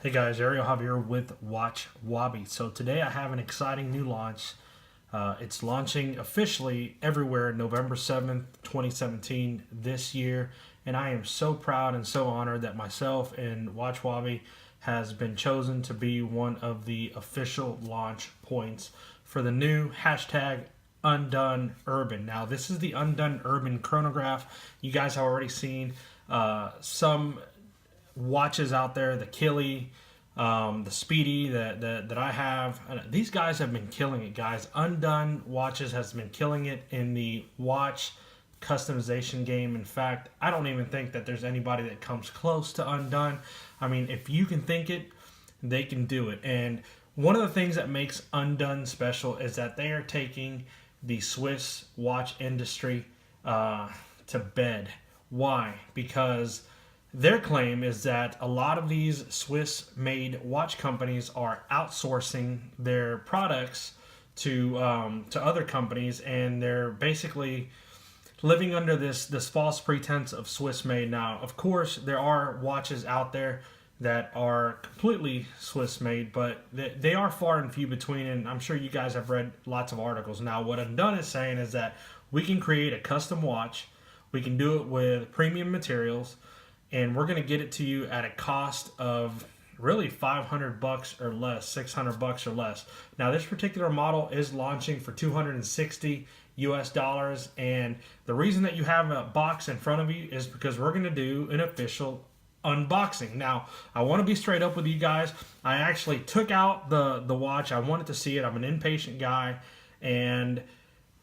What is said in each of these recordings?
Hey guys, Ariel Javier with WatchWabi. So today I have an exciting new launch. It's launching officially everywhere November 7th, 2017 this year. And I am so proud and so honored that myself and WatchWabi has been chosen to be one of the official launch points for the new hashtag Undone Urban. Now this is the Undone Urban Chronograph. You guys have already seen some watches out there, the Killy, the Speedy that I have. These guys have been killing it, guys. Undone Watches has been killing it in the watch customization game. In fact, I don't even think that there's anybody that comes close to Undone. I mean, if you can think it, they can do it. And one of the things that makes Undone special is that they are taking the Swiss watch industry to bed. Why? Because their claim is that a lot of these Swiss-made watch companies are outsourcing their products to other companies, and they're basically living under this false pretense of Swiss-made. Now, of course, there are watches out there that are completely Swiss-made, but they are far and few between, and I'm sure you guys have read lots of articles. Now, what Undone is saying is that we can create a custom watch, we can do it with premium materials, and we're going to get it to you at a cost of really $500 or less, $600 or less. Now, this particular model is launching for $260 US, and the reason that you have a box in front of you is because we're going to do an official unboxing. Now, I want to be straight up with you guys. I actually took out the watch. I wanted to see it. I'm an impatient guy, and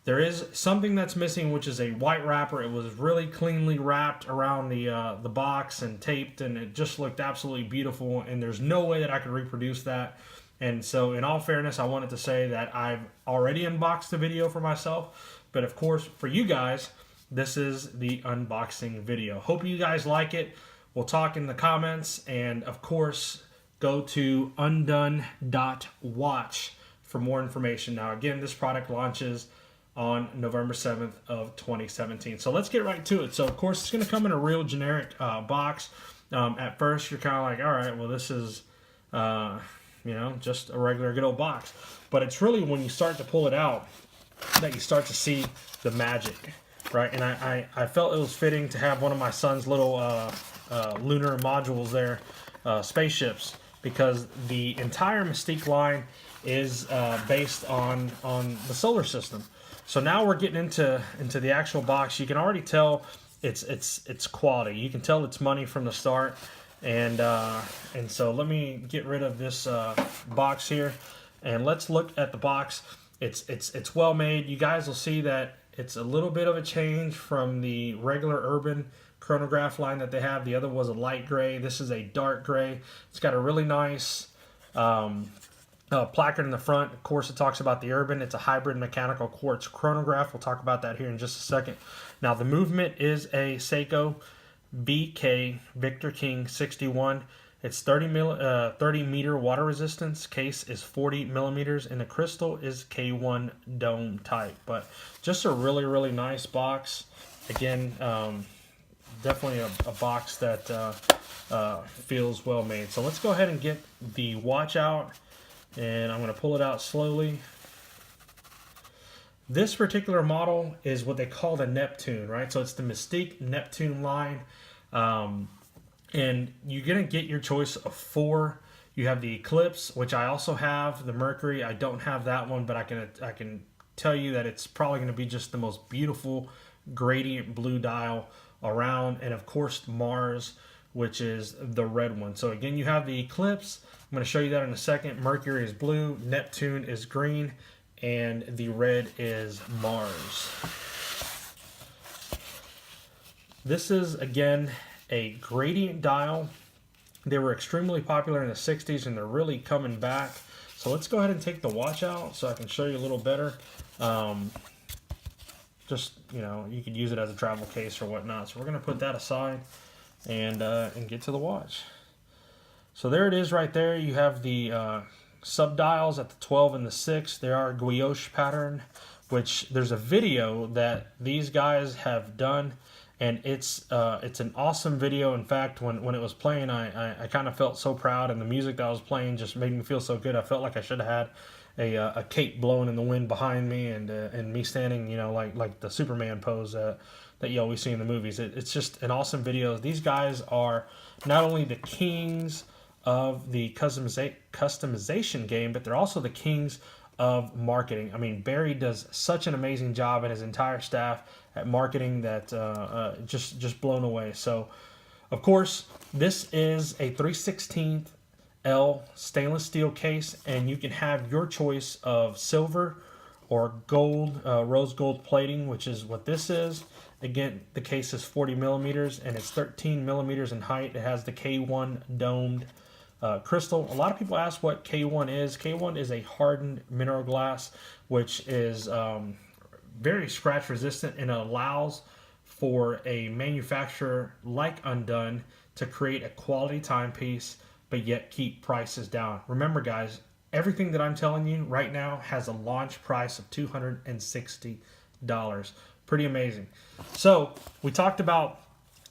there is something that's missing, which is a white wrapper. It was really cleanly wrapped around the box and taped, and it just looked absolutely beautiful, and there's no way that I could reproduce that. And so, in all fairness, I wanted to say that I've already unboxed the video for myself, but of course, for you guys, this is the unboxing video. Hope you guys like it. We'll talk in the comments, and of course, go to undone.watch for more information. Now, again, this product launches on November 7th of 2017. So let's get right to it. So of course it's going to come in a real generic box. At first you're kind of like, all right, well this is just a regular good old box. But it's really when you start to pull it out that you start to see the magic, right? And I felt it was fitting to have one of my son's little lunar modules there, spaceships, because the entire Mystique line is based on the solar system. So now we're getting into the actual box. You can already tell it's quality. You can tell it's money from the start. And so let me get rid of this box here, and let's look at the box. It's well made. You guys will see that it's a little bit of a change from the regular Urban Chronograph line that they have. The other was a light gray. This is a dark gray. It's got a really nice placard in the front. Of course, it talks about the Urban. It's a hybrid mechanical quartz chronograph. We'll talk about that here in just a second. Now, the movement is a Seiko BK Victor King 61. It's 30 meter water resistance. Case is 40 millimeters, and the crystal is K1 dome type. But just a really, really nice box. Again, definitely a box that feels well made. So let's go ahead and get the watch out. And I'm going to pull it out slowly. This particular model is what they call the Neptune, right? So it's the Mystique Neptune line. And you're going to get your choice of 4. You have the Eclipse, which I also have. The Mercury, I don't have that one, but I can tell you that it's probably going to be just the most beautiful gradient blue dial around. And of course, Mars, which is the red one. So again, you have the Eclipse. I'm going to show you that in a second. Mercury is blue, Neptune is green, and the red is Mars. This is, again, a gradient dial. They were extremely popular in the 60s, and they're really coming back. So let's go ahead and take the watch out so I can show you a little better. You could use it as a travel case or whatnot. So we're going to put that aside and get to the watch. So there it is right there. You have the sub-dials at the 12 and the 6. They are gouache pattern, which there's a video that these guys have done, and it's an awesome video. In fact, when it was playing, I kind of felt so proud, and the music that was playing just made me feel so good. I felt like I should have had a cape blowing in the wind behind me, and me standing, like the Superman pose that you always see in the movies. It's just an awesome video. These guys are not only the kings of the customization game, but they're also the kings of marketing. I mean, Barry does such an amazing job, and his entire staff at marketing that just blown away. So, of course, this is a 3/16 L stainless steel case, and you can have your choice of silver or gold, rose gold plating, which is what this is. Again, the case is 40 millimeters, and it's 13 millimeters in height. It has the K1 domed crystal. A lot of people ask what K1 is. K1 is a hardened mineral glass, which is very scratch resistant, and it allows for a manufacturer like Undone to create a quality timepiece, but yet keep prices down. Remember, guys, everything that I'm telling you right now has a launch price of $260. Pretty amazing. So we talked about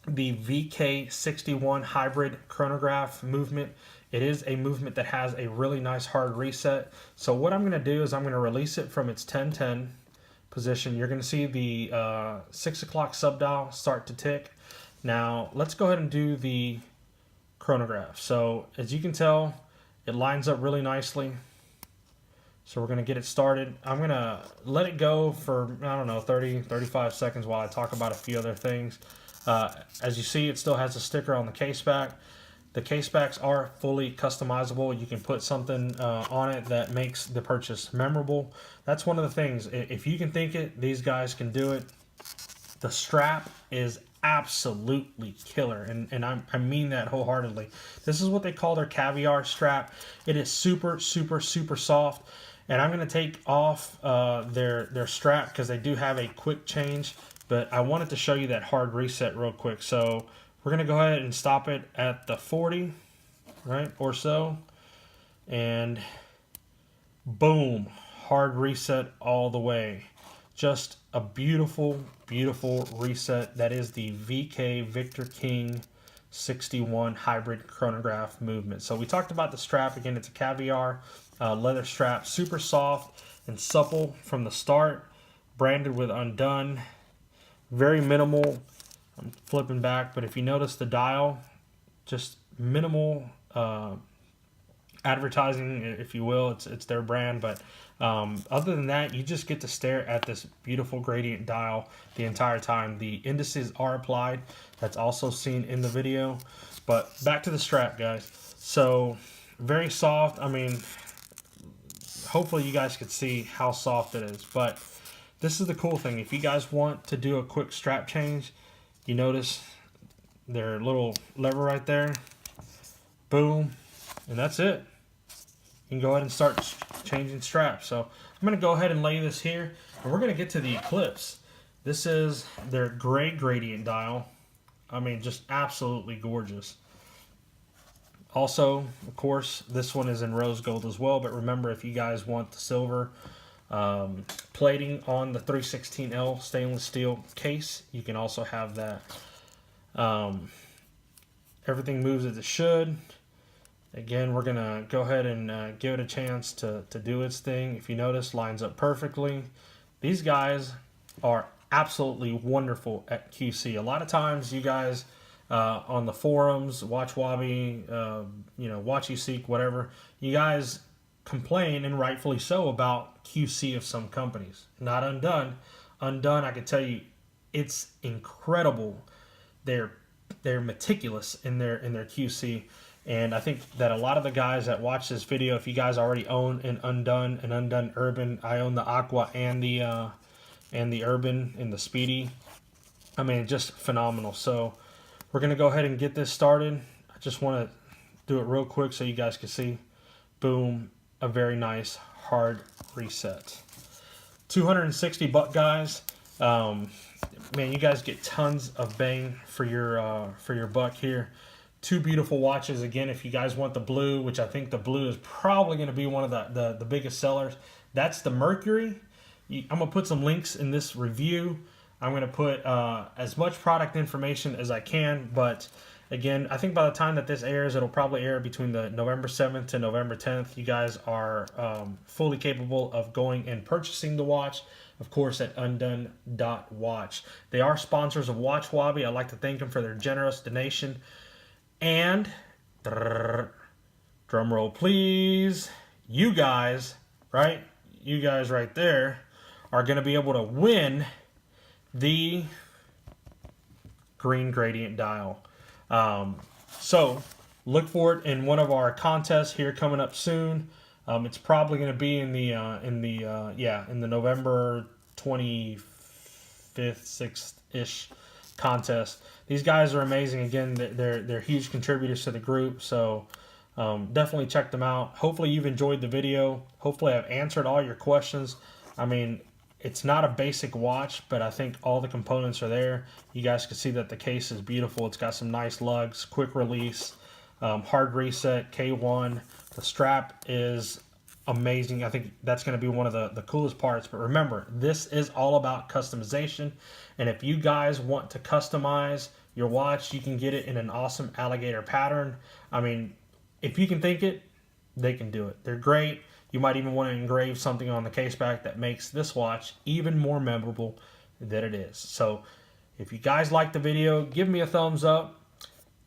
the VK61 hybrid chronograph movement. It is a movement that has a really nice hard reset. So what I'm going to do is I'm going to release it from its 10:10 position. You're going to see the 6 o'clock subdial start to tick. Now let's go ahead and do the chronograph. So as you can tell, it lines up really nicely. So we're going to get it started. I'm going to let it go for, I don't know, 30, 35 seconds while I talk about a few other things. As you see, it still has a sticker on the case back. The case backs are fully customizable. You can put something on it that makes the purchase memorable. That's one of the things. If you can think it, these guys can do it. The strap is absolutely killer, and I mean that wholeheartedly. This is what they call their caviar strap. It is super, super, super soft. And I'm going to take off their strap because they do have a quick change, but I wanted to show you that hard reset real quick. So we're going to go ahead and stop it at the 40, right, or so, and boom, hard reset all the way. Just a beautiful, beautiful reset. That is the VK Victor King 61 hybrid chronograph movement. So we talked about the strap. Again, it's a caviar leather strap, super soft and supple from the start, branded with Undone. Very minimal. I'm flipping back, but if you notice the dial, just minimal advertising, if you will. It's their brand, but other than that, you just get to stare at this beautiful gradient dial the entire time. The indices are applied. That's also seen in the video. But back to the strap, guys. So very soft. I mean, hopefully you guys could see how soft it is. But this is the cool thing. If you guys want to do a quick strap change, you notice their little lever right there. Boom. And that's it. You can go ahead and start changing straps. So I'm going to go ahead and lay this here, and we're going to get to the Eclipse. This is their gray gradient dial. I mean, just absolutely gorgeous. Also, of course, this one is in rose gold as well, but remember, if you guys want the silver plating on the 3/16L stainless steel case, you can also have that. Everything moves as it should. Again, we're going to go ahead and give it a chance to do its thing. If you notice, lines up perfectly. These guys are absolutely wonderful at QC. A lot of times you guys on the forums, WatchWabi, WatchUseek, whatever, you guys complain, and rightfully so, about QC of some companies. Not Undone. Undone, I can tell you, it's incredible. They're meticulous in their QC. And I think that a lot of the guys that watch this video, if you guys already own an Undone Urban, I own the Aqua and the Urban and the Speedy. I mean, just phenomenal. So we're going to go ahead and get this started. I just want to do it real quick so you guys can see. Boom, a very nice hard reset. $260, guys. Man, you guys get tons of bang for your buck here. Two beautiful watches. Again, if you guys want the blue, which I think the blue is probably going to be one of the biggest sellers, that's the Mercury. I'm going to put some links in this review. I'm going to put as much product information as I can, but again, I think by the time that this airs, it'll probably air between the November 7th to November 10th. You guys are fully capable of going and purchasing the watch, of course, at undone.watch. They are sponsors of WatchWabi. I'd like to thank them for their generous donation. And, drum roll please, you guys, right? You guys right there are going to be able to win the green gradient dial. So look for it in one of our contests here coming up soon. It's probably going to be in the November 25th, 6th ish contest. These guys are amazing. Again, they're huge contributors to the group. So definitely check them out. Hopefully you've enjoyed the video. Hopefully I've answered all your questions. I mean, it's not a basic watch, but I think all the components are there. You guys can see that the case is beautiful. It's got some nice lugs, quick release, hard reset, K1. The strap is amazing. I think that's going to be one of the coolest parts. But remember, this is all about customization. And if you guys want to customize your watch, you can get it in an awesome alligator pattern. I mean, if you can think it, they can do it. They're great. You might even want to engrave something on the case back that makes this watch even more memorable than it is. So if you guys like the video, give me a thumbs up.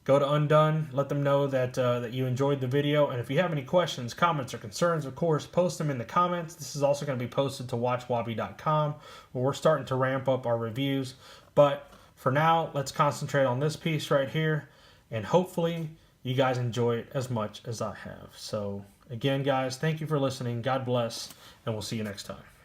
Go to Undone. Let them know that, that you enjoyed the video. And if you have any questions, comments, or concerns, of course, post them in the comments. This is also going to be posted to WatchWabi.com, where we're starting to ramp up our reviews. But for now, let's concentrate on this piece right here. And hopefully you guys enjoy it as much as I have. So again, guys, thank you for listening. God bless, and we'll see you next time.